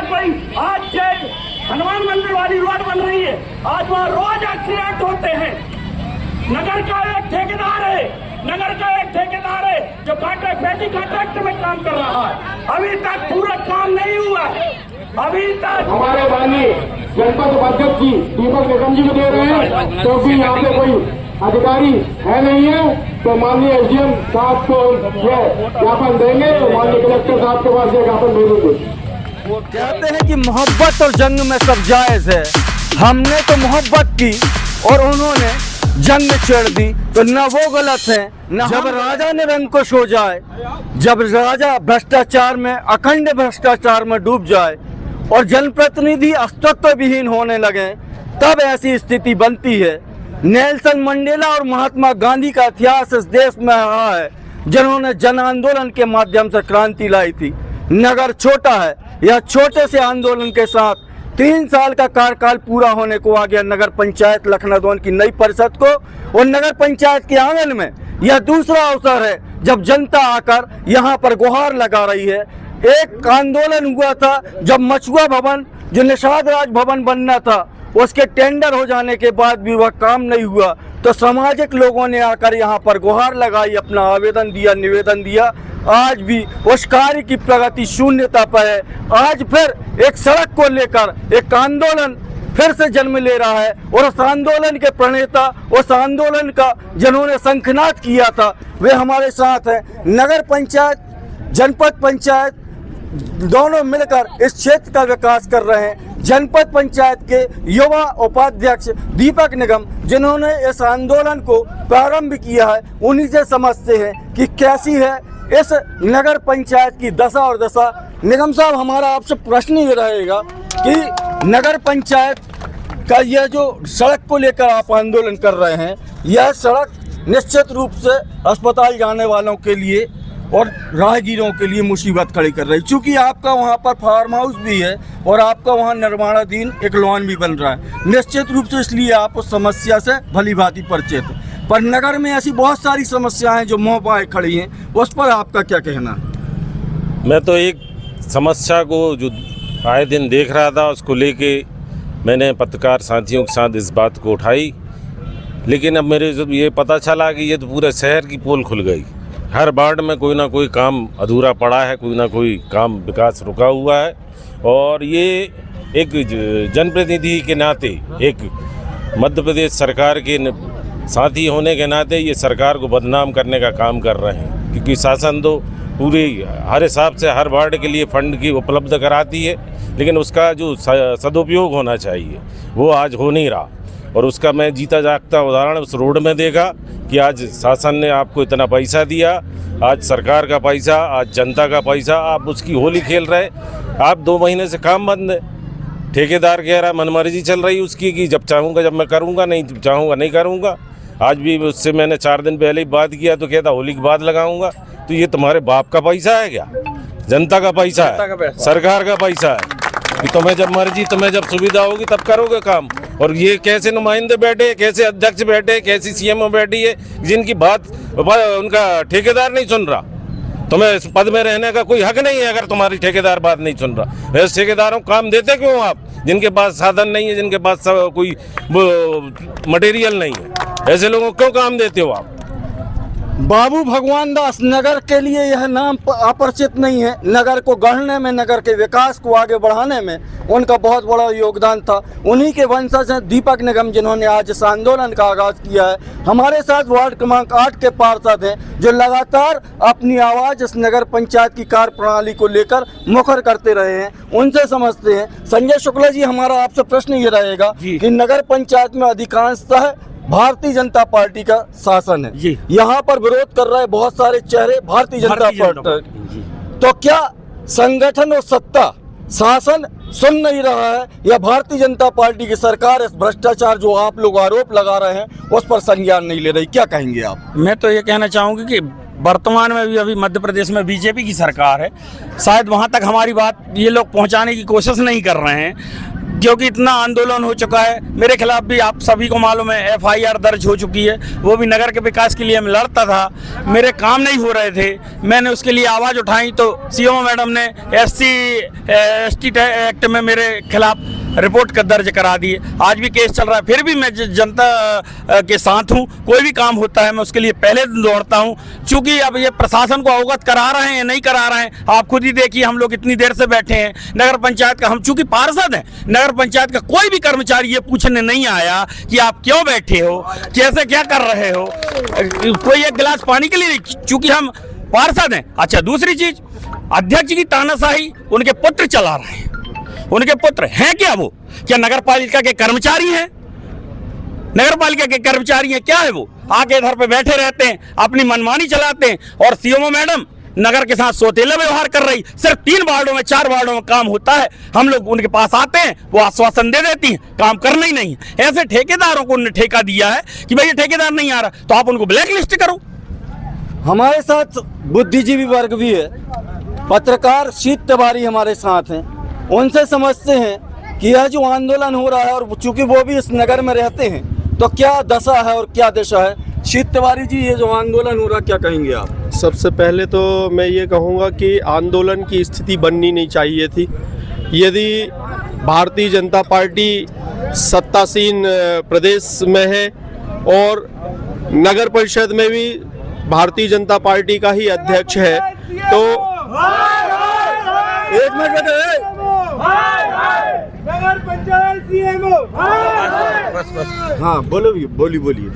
कोई आज हनुमान मंदिर वाली रोड बन रही है, आज वहाँ रोज एक्सीडेंट होते हैं। नगर का एक ठेकेदार है जो कॉन्ट्रैक्ट में काम कर रहा है, अभी तक पूरा काम नहीं हुआ है। अभी तक हमारे माननीय जनपद उपाध्यक्ष जी दीपक निगम जी को दे रहे हैं, क्योंकि यहाँ पे कोई अधिकारी है नहीं है, तो माननीय एसडीएम साहब को ये ज्ञापन देंगे, तो माननीय कलेक्टर साहब के पास ये ज्ञापन भेजेंगे। वो कहते हैं कि मोहब्बत और जंग में सब जायज है। हमने तो मोहब्बत की और उन्होंने जंग में छेड़ दी, तो न वो गलत है न। जब राजा ने रंकुश हो जाए, जब राजा भ्रष्टाचार में, अखंड भ्रष्टाचार में डूब जाए और जनप्रतिनिधि अस्तित्व विहीन होने लगे, तब ऐसी स्थिति बनती है। नेल्सन मंडेला और महात्मा गांधी का इतिहास इस देश में रहा है, जिन्होंने जन आंदोलन के माध्यम से क्रांति लाई थी। नगर छोटा है, यह छोटे से आंदोलन के साथ 3 साल का कार्यकाल पूरा होने को आ गया नगर पंचायत लखनऊ की नई परिषद को, और नगर पंचायत के आंगन में यह दूसरा अवसर है जब जनता आकर यहाँ पर गुहार लगा रही है। एक आंदोलन हुआ था जब मछुआ भवन, जो निषाद राज भवन बनना था, उसके टेंडर हो जाने के बाद भी वह काम नहीं हुआ, तो सामाजिक लोगों ने आकर यहाँ पर गुहार लगाई, अपना आवेदन दिया, निवेदन दिया। आज भी उस कार्य की प्रगति शून्यता पर है। आज फिर एक सड़क को लेकर एक आंदोलन फिर से जन्म ले रहा है, और उस आंदोलन के प्रणेता, उस आंदोलन का जिन्होंने शंखनाद किया था, वे हमारे साथ हैं। नगर पंचायत, जनपद पंचायत दोनों मिलकर इस क्षेत्र का विकास कर रहे हैं। जनपद पंचायत के युवा उपाध्यक्ष दीपक निगम, जिन्होंने इस आंदोलन को प्रारंभ किया है, उन्हीं से समझते हैं कि कैसी है इस नगर पंचायत की दशा और दशा। निगम साहब, हमारा आपसे प्रश्न ये रहेगा कि नगर पंचायत का यह जो सड़क को लेकर आप आंदोलन कर रहे हैं, यह सड़क निश्चित रूप से अस्पताल जाने वालों के लिए और राहगीरों के लिए मुसीबत खड़ी कर रही, क्योंकि आपका वहाँ पर फार्म हाउस भी है और आपका वहाँ निर्माणाधीन एक लॉन भी बन रहा है। निश्चित रूप से इसलिए आप उस समस्या से भली भांति परिचित हैं, पर नगर में ऐसी बहुत सारी समस्याएं जो मुँह पाए खड़ी हैं, उस पर आपका क्या कहना है? मैं तो एक समस्या को जो आए दिन देख रहा था, उसको लेके मैंने पत्रकार साथियों के साथ इस बात को उठाई, लेकिन अब मेरे जब ये पता चला कि ये तो पूरे शहर की पोल खुल गई। हर वार्ड में कोई ना कोई काम अधूरा पड़ा है, कोई ना कोई काम विकास रुका हुआ है, और ये एक जनप्रतिनिधि के नाते, एक मध्य प्रदेश सरकार के साथी होने के नाते ये सरकार को बदनाम करने का काम कर रहे हैं, क्योंकि शासन तो पूरी हर हिसाब से हर वार्ड के लिए फंड की उपलब्ध कराती है, लेकिन उसका जो सदुपयोग होना चाहिए वो आज हो नहीं रहा। और उसका मैं जीता जागता उदाहरण उस रोड में देखा कि आज शासन ने आपको इतना पैसा दिया, आज सरकार का पैसा, आज जनता का पैसा, आप उसकी होली खेल रहे। आप 2 महीने से काम बंद है, ठेकेदार कह रहा मनमर्जी चल रही उसकी कि जब चाहूँगा जब मैं करूँगा, नहीं चाहूँगा नहीं करूँगा। आज भी उससे मैंने 4 दिन पहले ही बात किया तो कहता होली के बाद लगाऊंगा। तो ये तुम्हारे बाप का पैसा है क्या? जनता का पैसा है, सरकार का पैसा है कि तुम्हें जब मर्जी, तुम्हें जब सुविधा होगी तब करोगे काम। और ये कैसे नुमाइंदे बैठे, कैसे अध्यक्ष बैठे, कैसी सीएमओ बैठी है जिनकी बात उनका ठेकेदार नहीं सुन रहा। तुम्हें इस पद में रहने का कोई हक नहीं है अगर तुम्हारी ठेकेदार बात नहीं सुन रहा। वैसे ठेकेदारों को काम देते क्यों आप, जिनके पास साधन नहीं है, जिनके पास कोई मटेरियल नहीं है, ऐसे लोगों को क्यों काम देते हो आप? बाबू भगवान दास नगर के लिए यह नाम अपरिचित नहीं है। नगर को गढ़ने में, नगर के विकास को आगे बढ़ाने में उनका बहुत बड़ा योगदान था। उन्हीं के वंशज हैं दीपक निगम, जिन्होंने आज इस आंदोलन का आगाज किया है। हमारे साथ वार्ड क्रमांक 8 के पार्षद हैं, जो लगातार अपनी आवाज़ इस नगर पंचायत की कार्य प्रणाली को लेकर मुखर करते रहे हैं, उनसे समझते हैं। संजय शुक्ला जी, हमारा आपसे प्रश्न ये रहेगा कि नगर पंचायत में अधिकांशतः भारतीय जनता पार्टी का शासन है जी, यहाँ पर विरोध कर रहे बहुत सारे चेहरे भारतीय जनता पार्टी, तो क्या संगठन और सत्ता शासन सुन नहीं रहा है, या भारतीय जनता पार्टी की सरकार इस भ्रष्टाचार जो आप लोग आरोप लगा रहे हैं उस पर संज्ञान नहीं ले रही? क्या कहेंगे आप? मैं तो ये कहना चाहूँगी कि वर्तमान में भी अभी मध्य प्रदेश में बीजेपी की सरकार है, शायद वहाँ तक हमारी बात ये लोग पहुँचाने की कोशिश नहीं कर रहे हैं। क्योंकि इतना आंदोलन हो चुका है। मेरे खिलाफ भी आप सभी को मालूम है FIR दर्ज हो चुकी है। वो भी नगर के विकास के लिए मैं लड़ता था, मेरे काम नहीं हो रहे थे, मैंने उसके लिए आवाज़ उठाई तो CMO मैडम ने SC/ST एक्ट में मेरे खिलाफ रिपोर्ट का दर्ज करा दी है। आज भी केस चल रहा है, फिर भी मैं जनता के साथ हूँ। कोई भी काम होता है मैं उसके लिए पहले दौड़ता हूँ। चूँकि अब ये प्रशासन को अवगत करा रहे हैं या नहीं करा रहे हैं, आप खुद ही देखिए, हम लोग इतनी देर से बैठे हैं। नगर पंचायत का, हम चूँकि पार्षद हैं, नगर पंचायत का कोई भी कर्मचारी ये पूछने नहीं आया कि आप क्यों बैठे हो, कैसे क्या कर रहे हो, कोई एक गिलास पानी के लिए, चूँकि हम पार्षद हैं। अच्छा, दूसरी चीज़, अध्यक्ष की तानाशाही उनके पुत्र चला रहे हैं। उनके पुत्र हैं क्या? वो क्या नगर पालिका के कर्मचारी हैं? नगर पालिका के कर्मचारी हैं? क्या है वो? आके इधर पे बैठे रहते हैं, अपनी मनमानी चलाते हैं। और CMO मैडम नगर के साथ सौतेला व्यवहार कर रही। सिर्फ 3 वार्डों में 4 वार्डों में काम होता है, हम लोग उनके पास आते हैं, वो आश्वासन दे देती हैं, काम करना ही नहीं है। ऐसे ठेकेदारों को उन्होंने ठेका दिया है कि भाई ये ठेकेदार नहीं आ रहा तो आप उनको ब्लैक लिस्ट करो। हमारे साथ बुद्धिजीवी वर्ग भी है, पत्रकार शीत तिवारी हमारे साथ हैं। उनसे समझते हैं कि यह जो आंदोलन हो रहा है, और चूंकि वो भी इस नगर में रहते हैं, तो क्या दशा है और क्या दिशा है। शीत तिवारी जी, ये जो आंदोलन हो रहा, क्या कहेंगे आप? सबसे पहले तो मैं ये कहूँगा कि आंदोलन की स्थिति बननी नहीं चाहिए थी। यदि भारतीय जनता पार्टी सत्तासीन प्रदेश में है और नगर परिषद में भी भारतीय जनता पार्टी का ही अध्यक्ष है, तो एक मिनट नगर पंचायत CMO हाँ बोलिए।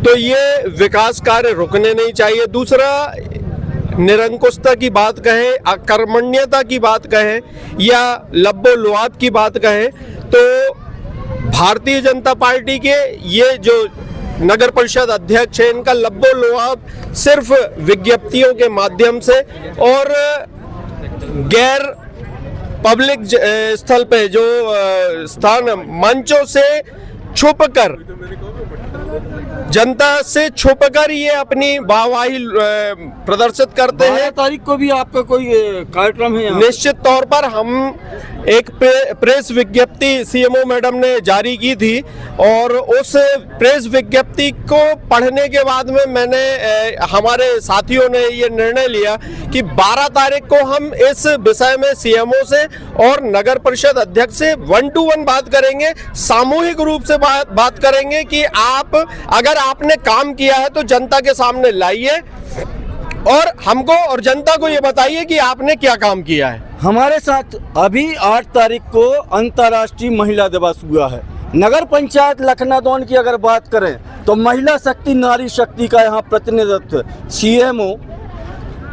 तो ये विकास कार्य रुकने नहीं चाहिए। दूसरा, निरंकुशता की बात कहें, अकर्मण्यता की बात कहें या लब्बो लुआब की बात कहें, तो भारतीय जनता पार्टी के ये जो नगर परिषद अध्यक्ष है, इनका लब्बो लुआब सिर्फ विज्ञप्तियों के माध्यम से और गैर पब्लिक स्थल पे जो स्थान मंचों से छुपकर, जनता से छुपकर ये अपनी वाहवाही प्रदर्शित करते हैं। 12 तारीख को भी आपका कोई कार्यक्रम है? निश्चित तौर पर हम एक प्रेस विज्ञप्ति CMO मैडम ने जारी की थी और उस प्रेस विज्ञप्ति को पढ़ने के बाद में मैंने हमारे साथियों ने ये निर्णय लिया कि 12 तारीख को हम इस विषय में CMO से और नगर परिषद अध्यक्ष से 1 to 1 बात करेंगे, सामूहिक रूप से बात करेंगे कि आप अगर आपने काम किया है तो जनता के सामने लाइए और हमको और जनता को ये बताइए कि आपने क्या काम किया है। हमारे साथ अभी 8 तारीख को अंतर्राष्ट्रीय महिला दिवस हुआ है। नगर पंचायत लखनादौन की अगर बात करें तो महिला शक्ति, नारी शक्ति का यहाँ प्रतिनिधित्व CMO,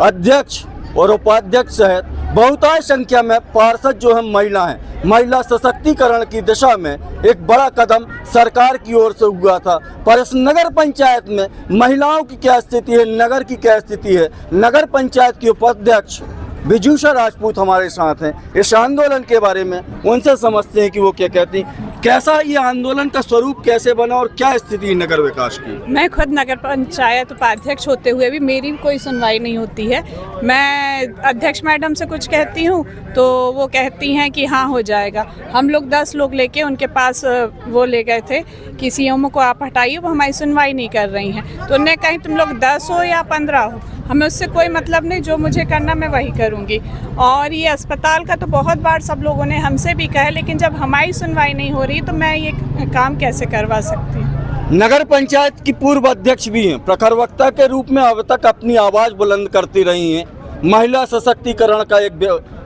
अध्यक्ष और उपाध्यक्ष सहित बहुतायत संख्या में पार्षद जो है महिला हैं। महिला सशक्तिकरण की दिशा में एक बड़ा कदम सरकार की ओर से हुआ था, पर इस नगर पंचायत में महिलाओं की क्या स्थिति है, नगर की क्या स्थिति है। नगर पंचायत की उपाध्यक्ष विजूषा राजपूत हमारे साथ हैं। इस आंदोलन के बारे में उनसे समझते हैं कि वो क्या कहती हैं, कैसा ये आंदोलन का स्वरूप कैसे बना और क्या स्थिति है नगर विकास की। मैं खुद नगर पंचायत उपाध्यक्ष होते हुए भी मेरी कोई सुनवाई नहीं होती है। मैं अध्यक्ष मैडम से कुछ कहती हूँ तो वो कहती हैं कि हाँ हो जाएगा। हम लोग 10 लोग लेके उनके पास वो ले गए थे कि CMO को आप हटाइए, वो हमारी सुनवाई नहीं कर रही हैं। तो उन्होंने कहीं तुम लोग 10 हो या 15 हो, हमें उससे कोई मतलब नहीं, जो मुझे करना मैं वही करूँगी। और ये अस्पताल का तो बहुत बार सब लोगों ने हमसे भी कहा, लेकिन जब हमारी सुनवाई नहीं हो रही तो मैं ये काम कैसे करवा सकती हूँ। नगर पंचायत की पूर्व अध्यक्ष भी हैं, प्रखर वक्ता के रूप में अब तक अपनी आवाज़ बुलंद करती रही हैं। महिला सशक्तिकरण का एक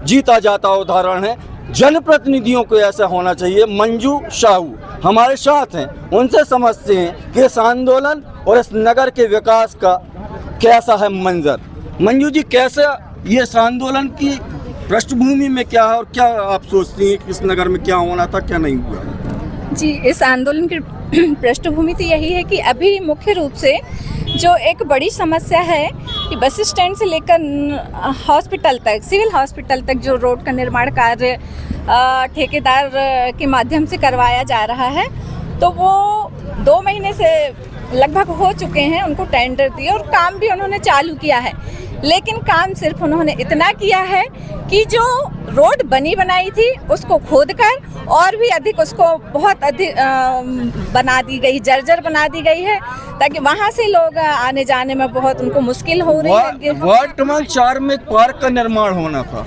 जीता जाता उदाहरण है। जनप्रतिनिधियों को ऐसा होना चाहिए। मंजू साहू हमारे साथ हैं, उनसे समझते हैं कि इस आंदोलन और इस नगर के विकास का कैसा है मंजर। मंजू जी, कैसा ये इस आंदोलन की पृष्ठभूमि में क्या है और क्या आप सोचती हैं कि इस नगर में क्या होना था, क्या नहीं हुआ? जी, इस आंदोलन की पृष्ठभूमि तो यही है कि अभी मुख्य रूप से जो एक बड़ी समस्या है कि बस स्टैंड से लेकर हॉस्पिटल तक, सिविल हॉस्पिटल तक जो रोड का निर्माण कार्य ठेकेदार के माध्यम से करवाया जा रहा है, तो वो 2 महीने से लगभग हो चुके हैं। उनको टेंडर दिए और काम भी उन्होंने चालू किया है, लेकिन काम सिर्फ उन्होंने इतना किया है कि जो रोड बनी बनाई थी उसको खोदकर और भी अधिक उसको बहुत अधिक बना दी गई, जर्जर बना दी गई है, ताकि वहाँ से लोग आने जाने में बहुत उनको मुश्किल हो रही है। वार्ड क्रमांक 4 में एक पार्क का निर्माण होना था,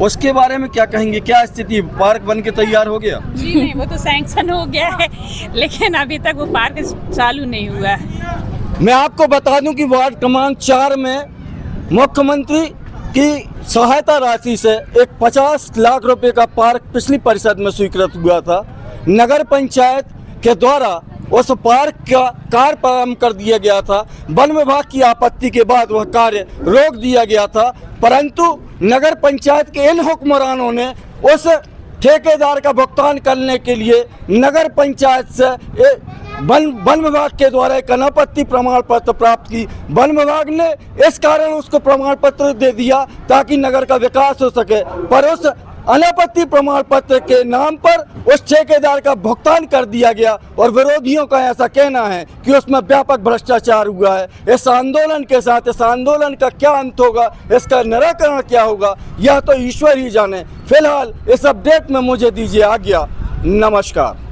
उसके बारे में क्या कहेंगे? क्या स्थिति, पार्क बन के तैयार हो गया? जी नहीं, वो तो सैंक्शन हो गया है, लेकिन अभी तक वो पार्क चालू नहीं हुआ है। मैं आपको बता दूं कि वार्ड क्रमांक 4 में मुख्यमंत्री की सहायता राशि से एक 50 लाख रुपए का पार्क पिछली परिषद में स्वीकृत हुआ था। नगर पंचायत के द्वारा उस पार्क का कार्य प्रारंभ कर दिया गया था। वन विभाग की आपत्ति के बाद वह कार्य रोक दिया गया था, परंतु नगर पंचायत के इन हुक्मरानों ने उस ठेकेदार का भुगतान करने के लिए नगर पंचायत से वन विभाग के द्वारा एक अनापत्ति प्रमाण पत्र प्राप्त की। वन विभाग ने इस कारण उसको प्रमाण पत्र दे दिया ताकि नगर का विकास हो सके, पर उस अनापत्ति प्रमाण पत्र के नाम पर उस ठेकेदार का भुगतान कर दिया गया और विरोधियों का ऐसा कहना है कि उसमें व्यापक भ्रष्टाचार हुआ है। इस आंदोलन के साथ इस आंदोलन का क्या अंत होगा, इसका निराकरण क्या होगा, यह तो ईश्वर ही जाने। फिलहाल इस अपडेट में मुझे दीजिए आज्ञा। नमस्कार।